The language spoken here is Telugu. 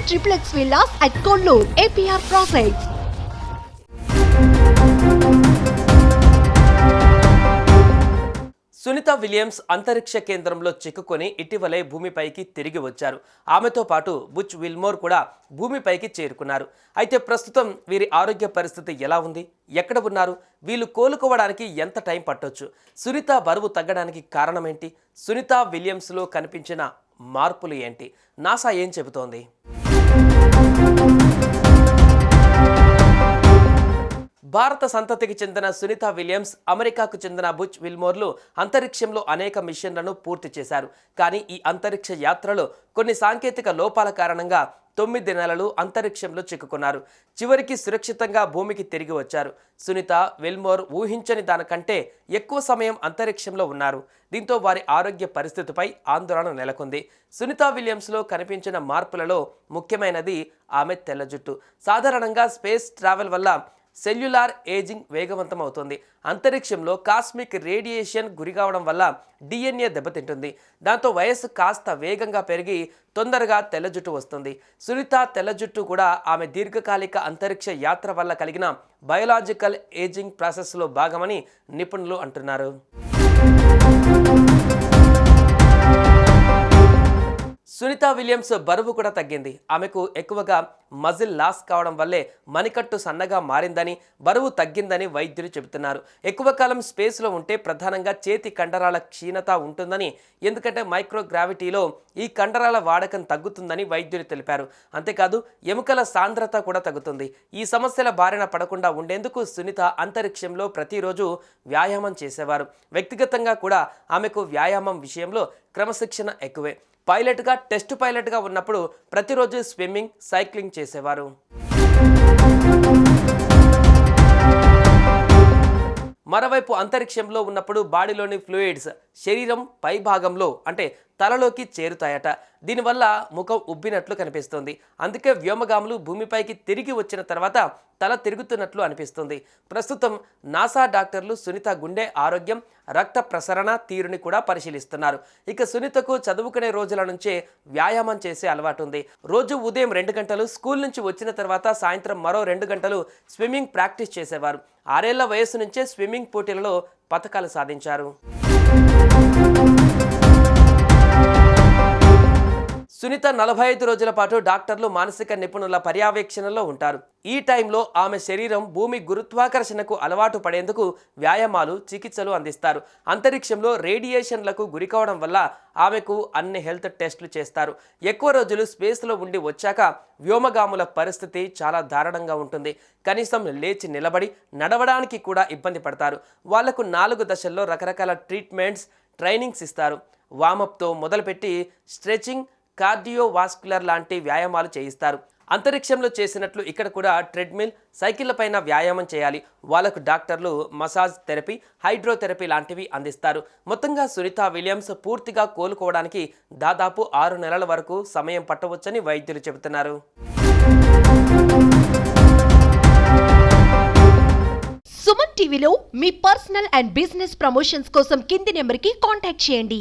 triplex villas at Kollur, APR Projects. Sunita Williams అంతరిక్ష కేంద్రంలో చిక్కుకొని ఇటీవలే భూమిపైకి తిరిగి వచ్చారు. ఆమెతో పాటు బుచ్ విల్మోర్ కూడా భూమిపైకి చేరుకున్నారు. అయితే ప్రస్తుతం వీరి ఆరోగ్య పరిస్థితి ఎలా ఉంది, ఎక్కడ ఉన్నారు, వీళ్ళు కోలుకోవడానికి ఎంత టైం పట్టొచ్చు, సునీత బరువు తగ్గడానికి కారణం ఏంటి, సునీత విలియమ్స్లో కనిపించిన మార్పులు ఏంటి, నాసా ఏం చెబుతోంది? భారత సంతతికి చెందిన సునీత విలియమ్స్, అమెరికాకు చెందిన బుచ్ విల్మోర్లు అంతరిక్షంలో అనేక మిషన్లను పూర్తి చేశారు. కానీ ఈ అంతరిక్ష యాత్రలో కొన్ని సాంకేతిక లోపాల కారణంగా 9 నెలలు అంతరిక్షంలో చిక్కుకున్నారు. చివరికి సురక్షితంగా భూమికి తిరిగి వచ్చారు. సునీత విల్మోర్ ఊహించని దానికంటే ఎక్కువ సమయం అంతరిక్షంలో ఉన్నారు. దీంతో వారి ఆరోగ్య పరిస్థితిపై ఆందోళన నెలకొంది. సునీత విలియమ్స్లో కనిపించిన మార్పులలో ముఖ్యమైనది ఆమె తెల్ల జుట్టు. సాధారణంగా స్పేస్ ట్రావెల్ వల్ల సెల్యులార్ ఏజింగ్ వేగవంతం అవుతుంది. అంతరిక్షంలో కాస్మిక్ రేడియేషన్ గురికావడం వల్ల DNA దెబ్బతింటుంది. దాంతో వయస్సు కాస్త వేగంగా పెరిగి తొందరగా తెల్ల జుట్టు వస్తుంది. సునీత తెల్ల జుట్టు కూడా ఆమె దీర్ఘకాలిక అంతరిక్ష యాత్ర వల్ల కలిగిన బయోలాజికల్ ఏజింగ్ ప్రాసెస్లో భాగమని నిపుణులు అంటున్నారు. సునీత విలియమ్స్ బరువు కూడా తగ్గింది. ఆమెకు ఎక్కువగా మజిల్ లాస్ కావడం వల్లే మణికట్టు సన్నగా మారిందని, బరువు తగ్గిందని వైద్యులు చెబుతున్నారు. ఎక్కువ కాలం స్పేస్లో ఉంటే ప్రధానంగా చేతి కండరాల క్షీణత ఉంటుందని, ఎందుకంటే మైక్రోగ్రావిటీలో ఈ కండరాల వాడకం తగ్గుతుందని వైద్యులు తెలిపారు. అంతేకాదు ఎముకల సాంద్రత కూడా తగ్గుతుంది. ఈ సమస్యల బారిన పడకుండా ఉండేందుకు సునీత అంతరిక్షంలో ప్రతిరోజు వ్యాయామం చేసేవారు. వ్యక్తిగతంగా కూడా ఆమెకు వ్యాయామం విషయంలో క్రమశిక్షణ ఎక్కువే. పైలట్గా, టెస్ట్ పైలట్గా ఉన్నప్పుడు ప్రతిరోజు స్విమ్మింగ్, సైక్లింగ్ చేసేవారు. మరోవైపు అంతరిక్షంలో ఉన్నప్పుడు బాడీలోని ఫ్లూయిడ్స్ శరీరం పై భాగంలో అంటే తలలోకి చేరుతాయట. దీనివల్ల ముఖం ఉబ్బినట్లు కనిపిస్తుంది. అందుకే వ్యోమగాములు భూమిపైకి తిరిగి వచ్చిన తర్వాత తల తిరుగుతున్నట్లు అనిపిస్తుంది. ప్రస్తుతం నాసా డాక్టర్లు సునీత గుండె ఆరోగ్యం, రక్త ప్రసరణ తీరుని కూడా పరిశీలిస్తున్నారు. ఇక సునీతకు చదువుకునే రోజుల నుంచే వ్యాయామం చేసే అలవాటు ఉంది. రోజు ఉదయం 2 గంటలు, స్కూల్ నుంచి వచ్చిన తర్వాత సాయంత్రం మరో 2 గంటలు స్విమ్మింగ్ ప్రాక్టీస్ చేసేవారు. 6 ఏళ్ల వయసు నుంచే స్విమ్మింగ్ పోటీలలో పతకాలు సాధించారు. సునీత 45 రోజుల పాటు డాక్టర్లు, మానసిక నిపుణుల పర్యవేక్షణలో ఉంటారు. ఈ టైంలో ఆమె శరీరం భూమి గురుత్వాకర్షణకు అలవాటు పడేందుకు వ్యాయామాలు, చికిత్సలు అందిస్తారు. అంతరిక్షంలో రేడియేషన్లకు గురికావడం వల్ల ఆమెకు అన్ని హెల్త్ టెస్టులు చేస్తారు. ఎక్కువ రోజులు స్పేస్లో ఉండి వచ్చాక వ్యోమగాముల పరిస్థితి చాలా దారుణంగా ఉంటుంది. కనీసం లేచి నిలబడి నడవడానికి కూడా ఇబ్బంది పడతారు. వాళ్లకు 4 దశల్లో రకరకాల ట్రీట్మెంట్స్, ట్రైనింగ్స్ ఇస్తారు. వామప్తో మొదలుపెట్టి స్ట్రెచింగ్, కార్డియోవాస్కులర్ లాంటి వ్యాయామాలు చేయిస్తారు. అంతరిక్షంలో చేసినట్లు ఇక్కడ కూడా ట్రెడ్మిల్, సైకిళ్ల పైన వ్యాయామం చేయాలి. వాళ్ళకు డాక్టర్లు మసాజ్ థెరపీ, హైడ్రోథెరపీ లాంటివి అందిస్తారు. మొత్తంగా సునీత విలియమ్స్ పూర్తిగా కోలుకోవడానికి దాదాపు 6 నెలల వరకు సమయం పట్టవచ్చని వైద్యులు చెబుతున్నారు. సుమన్ టీవీలో మీ పర్సనల్ అండ్ బిజినెస్ ప్రమోషన్స్ కోసం కింది నెంబర్కి కాంటాక్ట్ చేయండి.